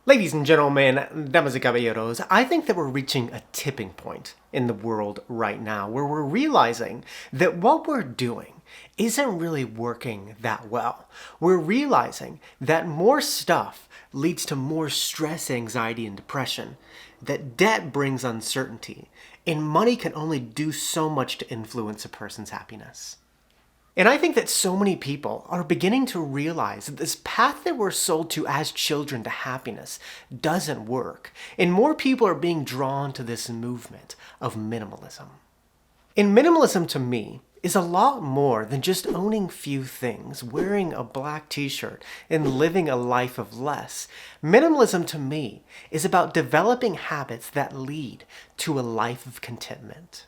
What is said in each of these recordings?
Ladies and gentlemen, damas y caballeros, I think that we're reaching a tipping point in the world right now where we're realizing that what we're doing isn't really working that well. We're realizing that more stuff leads to more stress, anxiety, and depression, that debt brings uncertainty, and money can only do so much to influence a person's happiness. And I think that so many people are beginning to realize that this path that we're sold to as children to happiness doesn't work. And more people are being drawn to this movement of minimalism. And minimalism to me is a lot more than just owning few things, wearing a black t-shirt, and living a life of less. Minimalism to me is about developing habits that lead to a life of contentment.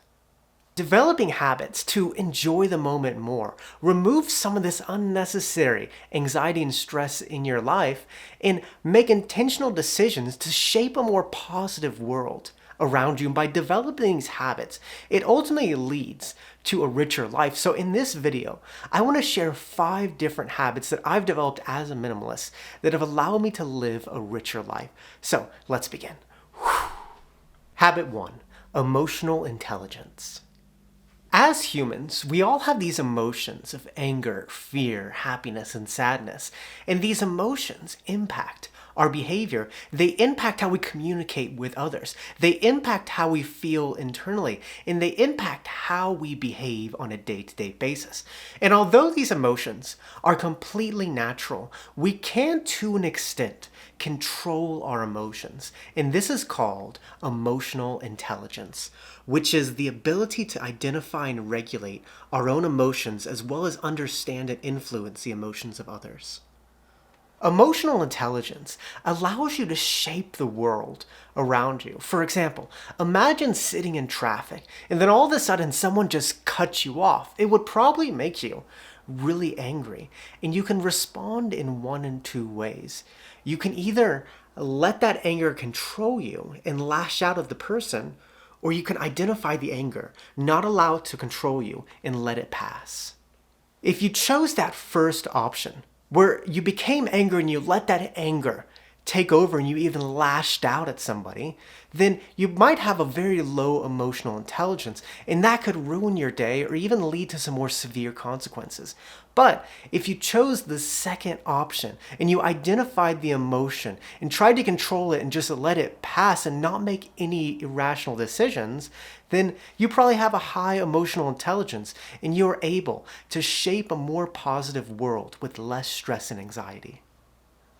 Developing habits to enjoy the moment more, remove some of this unnecessary anxiety and stress in your life, and make intentional decisions to shape a more positive world around you. And by developing these habits, it ultimately leads to a richer life. So in this video, I want to share 5 different habits that I've developed as a minimalist that have allowed me to live a richer life. So let's begin. Habit 1, emotional intelligence. As humans, we all have these emotions of anger, fear, happiness, and sadness. And these emotions impact our behavior. They impact how we communicate with others. They impact how we feel internally. And they impact how we behave on a day-to-day basis. And although these emotions are completely natural, we can, to an extent, control our emotions. And this is called emotional intelligence, which is the ability to identify and regulate our own emotions as well as understand and influence the emotions of others. Emotional intelligence allows you to shape the world around you. For example, imagine sitting in traffic and then all of a sudden someone just cuts you off. It would probably make you really angry, and you can respond in one and two ways. You can either let that anger control you and lash out at the person, or you can identify the anger, not allow it to control you, and let it pass. If you chose that first option, where you became angry and you let that anger take over and you even lashed out at somebody, then you might have a very low emotional intelligence, and that could ruin your day or even lead to some more severe consequences. But if you chose the second option and you identified the emotion and tried to control it and just let it pass and not make any irrational decisions, then you probably have a high emotional intelligence and you're able to shape a more positive world with less stress and anxiety.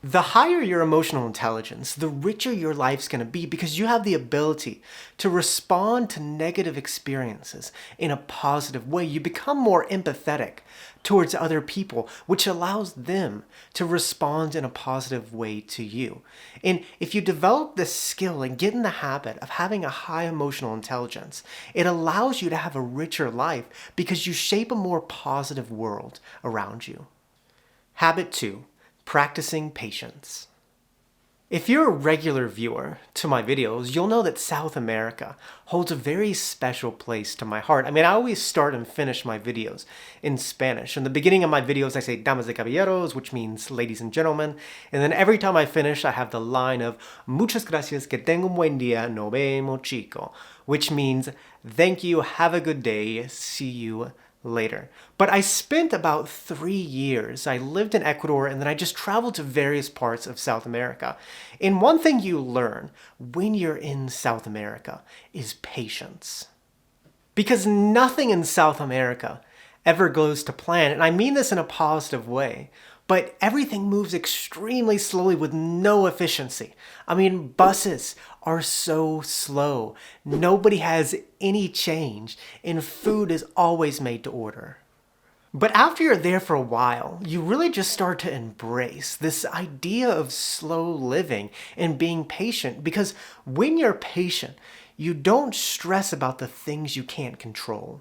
The higher your emotional intelligence, the richer your life's going to be because you have the ability to respond to negative experiences in a positive way. You become more empathetic towards other people, which allows them to respond in a positive way to you. And if you develop this skill and get in the habit of having a high emotional intelligence, it allows you to have a richer life because you shape a more positive world around you. Habit 2. Practicing patience. If you're a regular viewer to my videos, you'll know that South America holds a very special place to my heart. I mean, I always start and finish my videos in Spanish. In the beginning of my videos, I say damas y caballeros, which means ladies and gentlemen. And then every time I finish, I have the line of muchas gracias, que tenga un buen día, nos vemos chico, which means thank you, have a good day, see you later. But I spent about 3 years. I lived in Ecuador and then I just traveled to various parts of South America. And one thing you learn when you're in South America is patience. Because nothing in South America ever goes to plan. And I mean this in a positive way. But everything moves extremely slowly with no efficiency. I mean, buses are so slow. Nobody has any change, and food is always made to order. But after you're there for a while, you really just start to embrace this idea of slow living and being patient, because when you're patient, you don't stress about the things you can't control.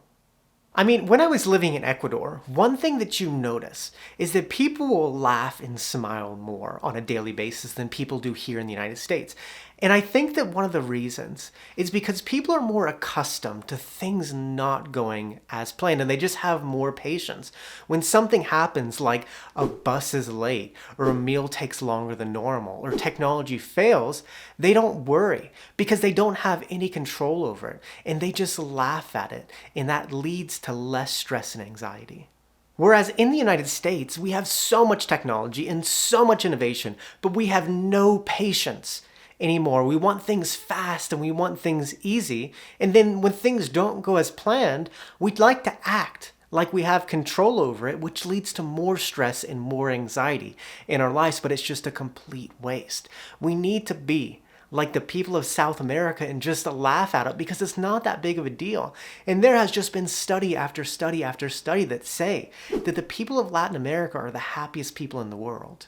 I mean, when I was living in Ecuador, one thing that you notice is that people will laugh and smile more on a daily basis than people do here in the United States. And I think that one of the reasons is because people are more accustomed to things not going as planned and they just have more patience. When something happens like a bus is late or a meal takes longer than normal or technology fails, they don't worry because they don't have any control over it and they just laugh at it, and that leads to less stress and anxiety. Whereas in the United States, we have so much technology and so much innovation, but we have no patience anymore. We want things fast and we want things easy. And then when things don't go as planned, we'd like to act like we have control over it, which leads to more stress and more anxiety in our lives, but it's just a complete waste. We need to be like the people of South America and just laugh at it because it's not that big of a deal. And there has just been study after study after study that say that the people of Latin America are the happiest people in the world.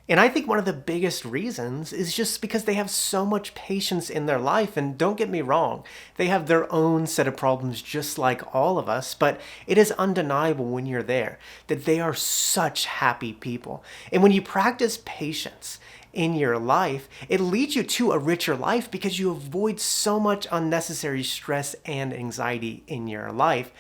And I think one of the biggest reasons is just because they have so much patience in their life. And don't get me wrong, they have their own set of problems just like all of us, but it is undeniable when you're there that they are such happy people. And when you practice patience in your life, it leads you to a richer life because you avoid so much unnecessary stress and anxiety in your life.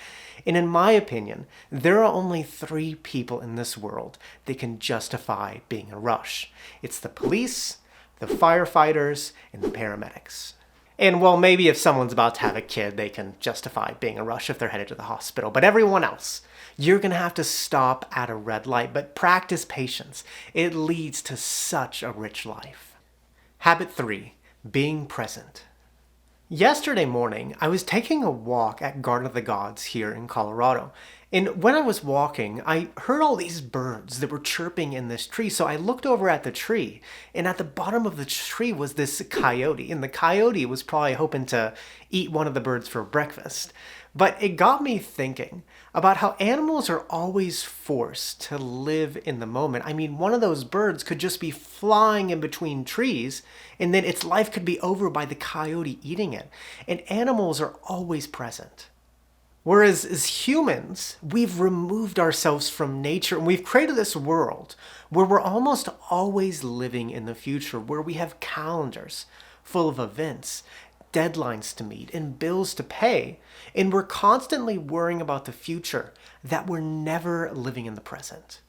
And in my opinion, there are only 3 people in this world that can justify being a rush. It's the police, the firefighters, and the paramedics. And well, maybe if someone's about to have a kid, they can justify being a rush if they're headed to the hospital. But everyone else, you're going to have to stop at a red light. But practice patience. It leads to such a rich life. Habit 3, being present. Yesterday morning, I was taking a walk at Garden of the Gods here in Colorado. And when I was walking, I heard all these birds that were chirping in this tree. So I looked over at the tree, and at the bottom of the tree was this coyote. And the coyote was probably hoping to eat one of the birds for breakfast. But it got me thinking about how animals are always forced to live in the moment. I mean, one of those birds could just be flying in between trees, and then its life could be over by the coyote eating it. And animals are always present. Whereas as humans, we've removed ourselves from nature and we've created this world where we're almost always living in the future, where we have calendars full of events, deadlines to meet, and bills to pay, and we're constantly worrying about the future, that we're never living in the present.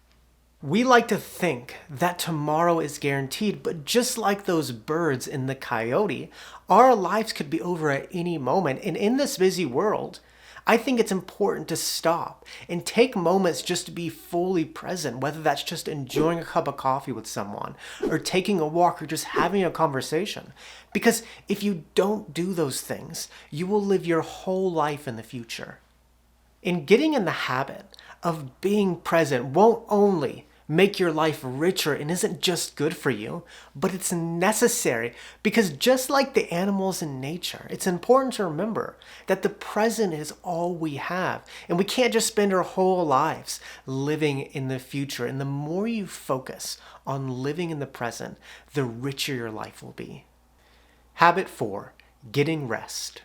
We like to think that tomorrow is guaranteed, but just like those birds in the coyote, our lives could be over at any moment. And in this busy world, I think it's important to stop and take moments just to be fully present, whether that's just enjoying a cup of coffee with someone or taking a walk or just having a conversation. Because if you don't do those things, you will live your whole life in the future. And getting in the habit of being present won't only make your life richer and isn't just good for you, but it's necessary because just like the animals in nature, it's important to remember that the present is all we have and we can't just spend our whole lives living in the future. And the more you focus on living in the present, the richer your life will be. Habit 4, getting rest.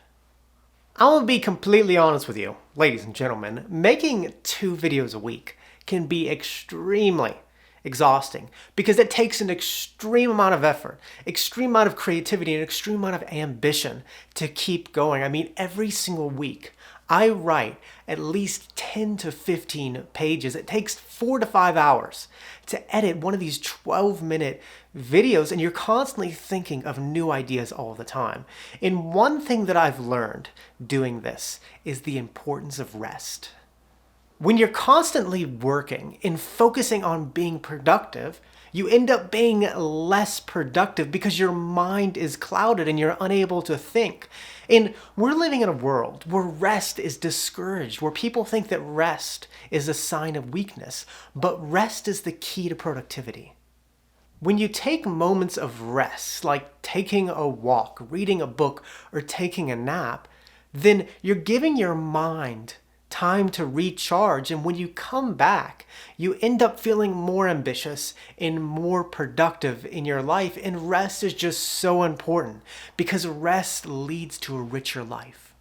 I will be completely honest with you, ladies and gentlemen, making 2 videos a week can be extremely exhausting because it takes an extreme amount of effort, extreme amount of creativity, and extreme amount of ambition to keep going. I mean, every single week, I write at least 10 to 15 pages. It takes 4 to 5 hours to edit one of these 12-minute videos, and you're constantly thinking of new ideas all the time. And one thing that I've learned doing this is the importance of rest. When you're constantly working and focusing on being productive, you end up being less productive because your mind is clouded and you're unable to think. And we're living in a world where rest is discouraged, where people think that rest is a sign of weakness, but rest is the key to productivity. When you take moments of rest, like taking a walk, reading a book, or taking a nap, then you're giving your mind time to recharge, and when you come back, you end up feeling more ambitious and more productive in your life. And rest is just so important because rest leads to a richer life.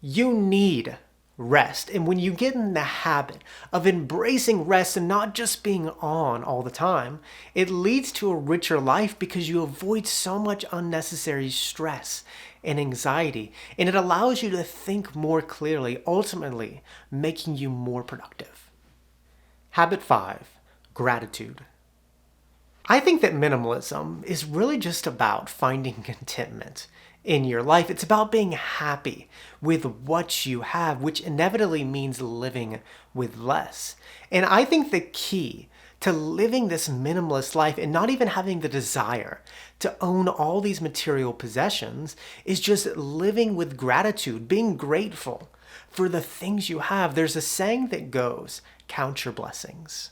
You need rest. And when you get in the habit of embracing rest and not just being on all the time, it leads to a richer life because you avoid so much unnecessary stress and anxiety, and it allows you to think more clearly, ultimately making you more productive. Habit 5, gratitude. I think that minimalism is really just about finding contentment in your life. It's about being happy with what you have, which inevitably means living with less. And I think the key to living this minimalist life and not even having the desire to own all these material possessions is just living with gratitude, being grateful for the things you have. There's a saying that goes, count your blessings.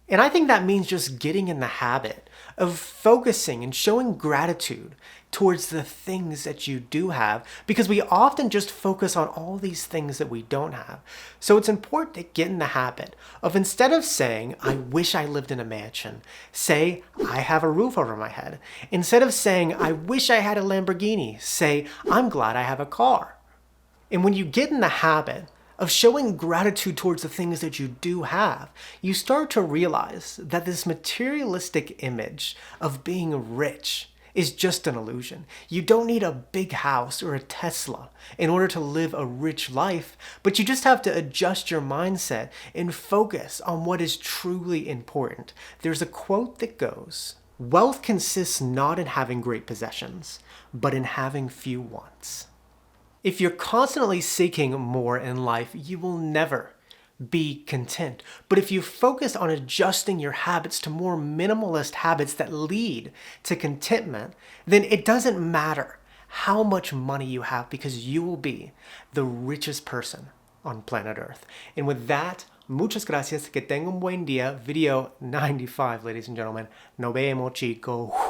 And I think that means just getting in the habit of focusing and showing gratitude towards the things that you do have, because we often just focus on all these things that we don't have. So it's important to get in the habit of, instead of saying, I wish I lived in a mansion, say, I have a roof over my head. Instead of saying, I wish I had a Lamborghini, say, I'm glad I have a car. And when you get in the habit of showing gratitude towards the things that you do have, you start to realize that this materialistic image of being rich is just an illusion. You don't need a big house or a Tesla in order to live a rich life, but you just have to adjust your mindset and focus on what is truly important. There's a quote that goes, wealth consists not in having great possessions, but in having few wants. If you're constantly seeking more in life, you will never be content. But if you focus on adjusting your habits to more minimalist habits that lead to contentment, then it doesn't matter how much money you have, because you will be the richest person on planet Earth. And with that, muchas gracias. Que tengan un buen día. Video 95, ladies and gentlemen. Nos vemos, chicos.